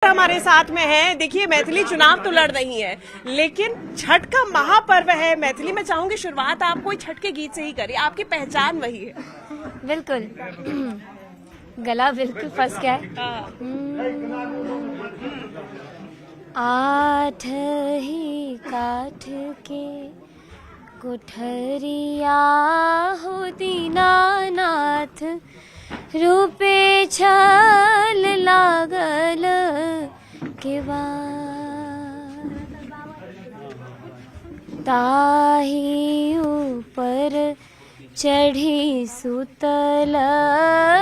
हमारे साथ में है। देखिए, मैथिली चुनाव तो लड़ रही है, लेकिन छठ का महापर्व है। मैथिली में चाहूंगी शुरुआत आप कोई छठ के गीत से ही करिए, आपकी पहचान वही है। बिल्कुल। गला बिल्कुल फंस गया है। आठ ही काठ के कोठरिया हो दीनानाथ, रूपे छल लागल केवाड़, ताही ऊपर चढ़ी सुतल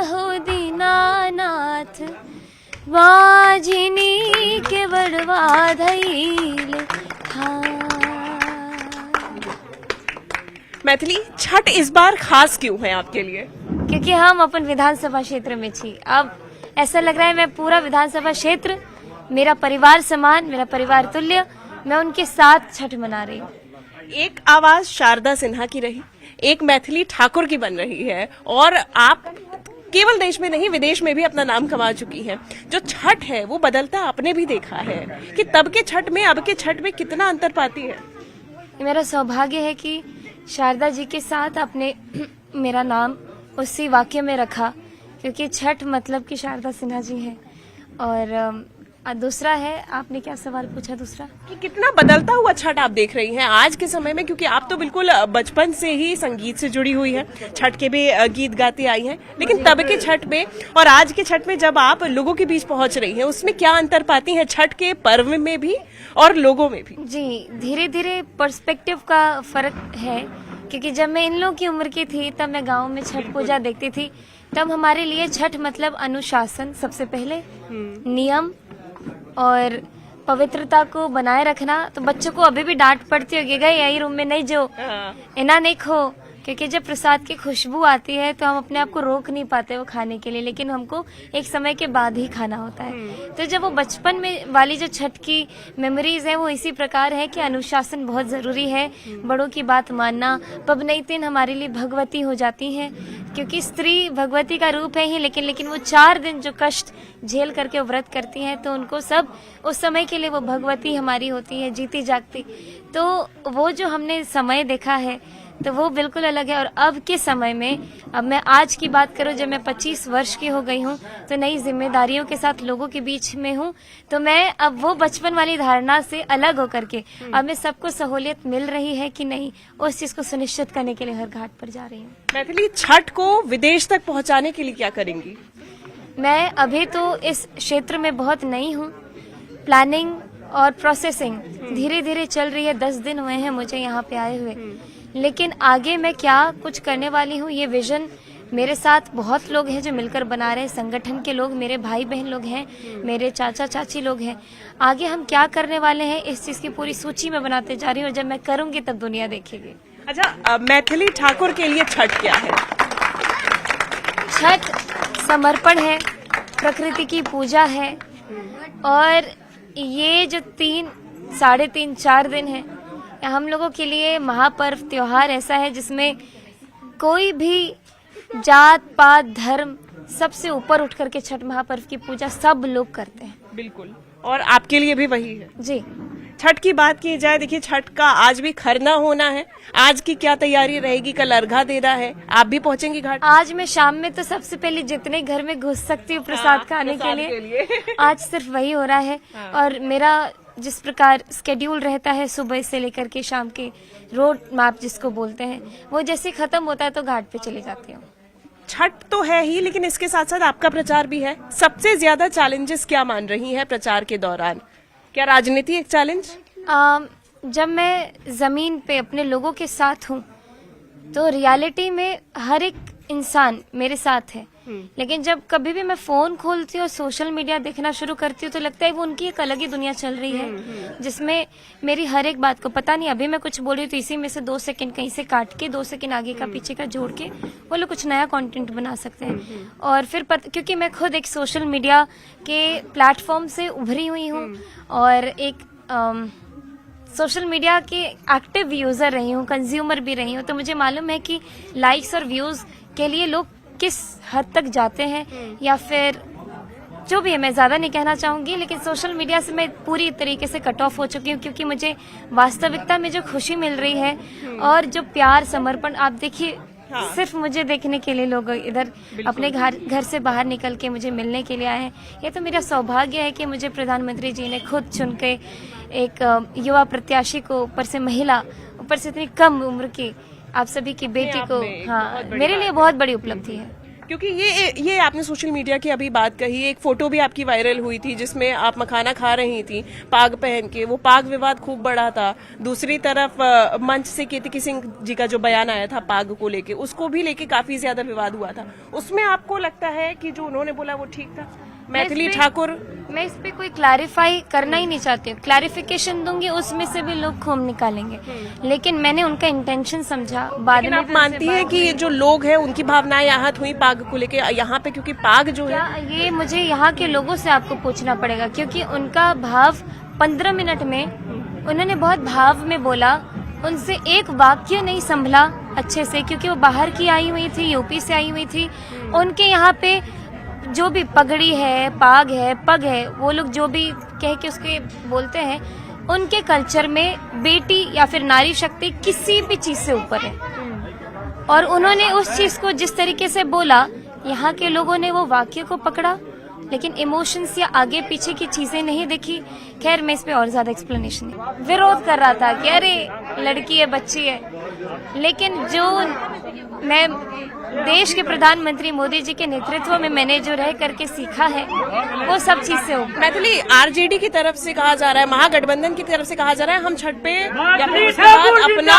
हो दीनानाथ, बाजिनी के बड़वा धैल मैथिली छठ इस बार खास क्यों है आपके लिए? क्योंकि हम अपन विधानसभा क्षेत्र में छी। अब ऐसा लग रहा है मैं पूरा विधानसभा क्षेत्र, मेरा परिवार समान, मेरा परिवार तुल्य, मैं उनके साथ छठ मना रही हूँ। एक आवाज शारदा सिन्हा की रही, एक मैथिली ठाकुर की बन रही है, और आप केवल देश में नहीं विदेश में भी अपना नाम कमा चुकी हैं। जो छठ है वो बदलता आपने भी देखा है कि तब के छठ में अब के छठ में कितना अंतर पाती है। मेरा सौभाग्य है कि शारदा जी के साथ आपने मेरा नाम उसी वाक्य में रखा, क्योंकि छठ मतलब कि शारदा सिन्हा जी हैं। और दूसरा है, आपने क्या सवाल पूछा दूसरा? कि कितना बदलता हुआ छठ आप देख रही हैं आज के समय में, क्योंकि आप तो बिल्कुल बचपन से ही संगीत से जुड़ी हुई हैं, छठ के भी गीत गाती आई हैं, लेकिन तब के छठ में और आज के छठ में जब आप लोगों के बीच पहुंच रही हैं, उसमें क्या अंतर पाती हैं छठ के पर्व में भी और लोगों में भी? जी, धीरे धीरे पर्सपेक्टिव का फर्क है, क्योंकि जब मैं इन लोगों की उम्र की थी तब मैं गाँव में छठ पूजा देखती थी। तब हमारे लिए छठ मतलब अनुशासन, सबसे पहले नियम और पवित्रता को बनाए रखना। तो बच्चों को अभी भी डांट पड़ती होगी, गए यही रूम में नहीं जो इना नहीं खो, क्योंकि जब प्रसाद की खुशबू आती है तो हम अपने आप को रोक नहीं पाते वो खाने के लिए, लेकिन हमको एक समय के बाद ही खाना होता है। तो जब वो बचपन में वाली जो छठ की मेमोरीज है वो इसी प्रकार है कि अनुशासन बहुत जरूरी है, बड़ों की बात मानना। पबनैतिन हमारे लिए भगवती हो जाती हैं, क्योंकि स्त्री भगवती का रूप है ही, लेकिन वो 4 दिन जो कष्ट झेल करके व्रत करती हैं, तो उनको सब उस समय के लिए वो भगवती हमारी होती है, जीती जागती। तो वो जो हमने समय देखा है तो वो बिल्कुल अलग है। और अब के समय में, अब मैं आज की बात करूं, जब मैं 25 वर्ष की हो गई हूं, तो नई जिम्मेदारियों के साथ लोगों के बीच में हूं, तो मैं अब वो बचपन वाली धारणा से अलग होकर के अब मैं सबको सहूलियत मिल रही है कि नहीं, उस चीज को सुनिश्चित करने के लिए हर घाट पर जा रही हूँ। मैथिली छठ को विदेश तक पहुंचाने के लिए क्या करेंगी? मैं अभी तो इस क्षेत्र में बहुत नई हूँ, प्लानिंग और प्रोसेसिंग धीरे धीरे चल रही है। 10 दिन हुए हैं मुझे यहाँ पे आए हुए, लेकिन आगे मैं क्या कुछ करने वाली हूँ, ये विजन मेरे साथ बहुत लोग हैं जो मिलकर बना रहे हैं। संगठन के लोग, मेरे भाई बहन लोग हैं, मेरे चाचा चाची लोग हैं। आगे हम क्या करने वाले हैं इस चीज की पूरी सूची में बनाते जा रही हूँ, और जब मैं करूंगी तब दुनिया देखेगी। अच्छा, मैथिली ठाकुर के लिए छठ क्या है? छठ समर्पण है, प्रकृति की पूजा है, और ये जो 3, 3.5, 4 दिन है, हम लोगों के लिए महापर्व त्योहार ऐसा है जिसमें कोई भी जात पात धर्म सबसे ऊपर उठ करके छठ महापर्व की पूजा सब लोग करते हैं। बिल्कुल, और आपके लिए भी वही है जी। छठ की बात की जाए, देखिए छठ का आज भी खरना होना है, आज की क्या तैयारी रहेगी? कल अर्घा देना है, आप भी पहुंचेंगी घाट? आज मैं शाम में तो सबसे पहले जितने घर में घुस सकती हूँ प्रसाद खाने के लिए आज सिर्फ वही हो रहा है। और मेरा जिस प्रकार स्केड्यूल रहता है सुबह से लेकर के शाम के, रोड मैप जिसको बोलते हैं, वो जैसे खत्म होता है तो घाट पे चली जाती हूँ। छठ तो है ही, लेकिन इसके साथ साथ आपका प्रचार भी है। सबसे ज्यादा चैलेंजेस क्या मान रही हैं प्रचार के दौरान? क्या राजनीति एक चैलेंज? जब मैं जमीन पे अपने लोगों के साथ हूँ तो रियलिटी में हर एक इंसान मेरे साथ है, लेकिन जब कभी भी मैं फोन खोलती हूँ और सोशल मीडिया देखना शुरू करती हूँ तो लगता है वो उनकी एक अलग ही दुनिया चल रही है, जिसमें मेरी हर एक बात को पता नहीं, अभी मैं कुछ बोल रही हूँ तो इसी में से 2 सेकंड कहीं से काट के 2 सेकंड आगे का पीछे का जोड़ के वो लोग कुछ नया कंटेंट बना सकते हैं। और फिर क्योंकि मैं खुद एक सोशल मीडिया के प्लेटफॉर्म से उभरी हुई हूँ और एक सोशल मीडिया की एक्टिव यूजर रही हूँ, कंज्यूमर भी रही हूँ, तो मुझे मालूम है कि लाइक्स और व्यूज के लिए लोग किस हद तक जाते हैं या फिर जो भी है, मैं ज्यादा नहीं कहना चाहूंगी, लेकिन सोशल मीडिया से मैं पूरी तरीके से कट ऑफ हो चुकी हूँ, क्योंकि मुझे वास्तविकता में जो खुशी मिल रही है और जो प्यार समर्पण, आप देखिए सिर्फ मुझे देखने के लिए लोग इधर अपने घर से बाहर निकल के मुझे मिलने के लिए आए हैं। ये तो मेरा सौभाग्य है कि मुझे प्रधानमंत्री जी ने खुद चुन के एक युवा प्रत्याशी को, ऊपर से महिला, ऊपर से इतनी कम उम्र की आप सभी की बेटी को, हाँ, मेरे लिए बहुत बड़ी उपलब्धि है। क्योंकि ये आपने सोशल मीडिया की अभी बात कही, एक फोटो भी आपकी वायरल हुई थी जिसमें आप मखाना खा रही थी पाग पहन के, वो पाग विवाद खूब बढ़ा था। दूसरी तरफ मंच से केतकी सिंह जी का जो बयान आया था पाग को लेके, उसको भी लेके काफी ज्यादा विवाद हुआ था। उसमें आपको लगता है कि जो उन्होंने बोला वो ठीक था? मैथिली ठाकुर, मैं इस पे कोई क्लैरिफाई करना ही नहीं चाहती हूँ। क्लैरिफिकेशन दूंगी उसमें से भी लोग खूब निकालेंगे, लेकिन मैंने उनका इंटेंशन समझा। बाद में आप मानती है कि जो लोग हैं उनकी भावनाएं आहत हुई पाग को लेके यहाँ पे? क्योंकि पाग जो है, ये मुझे यहाँ के लोगों से आपको पूछना पड़ेगा, क्योंकि उनका भाव 15 मिनट में उन्होंने बहुत भाव में बोला, उनसे एक वाक्य नहीं संभला अच्छे से, क्योंकि वो बाहर की आई हुई थी, यूपी से आई हुई थी। उनके यहाँ पे जो भी पगड़ी है, पाग है, पग है, वो लोग जो भी कह के उसके बोलते हैं, उनके कल्चर में बेटी या फिर नारी शक्ति किसी भी चीज से ऊपर है। और उन्होंने उस चीज को जिस तरीके से बोला, यहाँ के लोगों ने वो वाक्य को पकड़ा, लेकिन इमोशंस या आगे पीछे की चीजें नहीं देखी। खैर, मैं इस पे और ज्यादा एक्सप्लेनेशन नहीं, विरोध कर रहा था कि अरे लड़की है, बच्ची है, लेकिन जो मैं देश के प्रधानमंत्री मोदी जी के नेतृत्व में मैंने जो रह करके सीखा है, वो सब चीज से ऊपर। मैथिली, आरजेडी की तरफ से कहा जा रहा है, महागठबंधन की तरफ से कहा जा रहा है, हम छठ पे या फिर उसके बाद अपना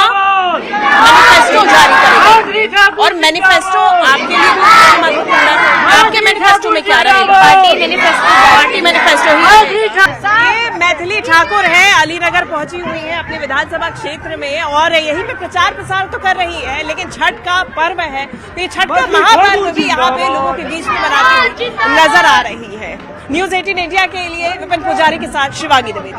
मैनिफेस्टो जारी करेंगे। और मैनिफेस्टो आपके लिए भी महत्वपूर्ण है। आपके मैनिफेस्टो में क्या रहेगा? पार्टी मैनिफेस्टो ही। ये मैथिली ठाकुर है, अलीनगर पहुंची हुई है अपने विधानसभा क्षेत्र में, और यहीं पे प्रचार प्रसार तो कर रही है, लेकिन छठ का पर्व है, तो ये छठ का महापर्व भी यहाँ पे लोगों के बीच में मनाती हुई नजर आ रही है। न्यूज़ 18 इंडिया के लिए विपिन पुजारी के साथ शिवांगी द्विवेदी।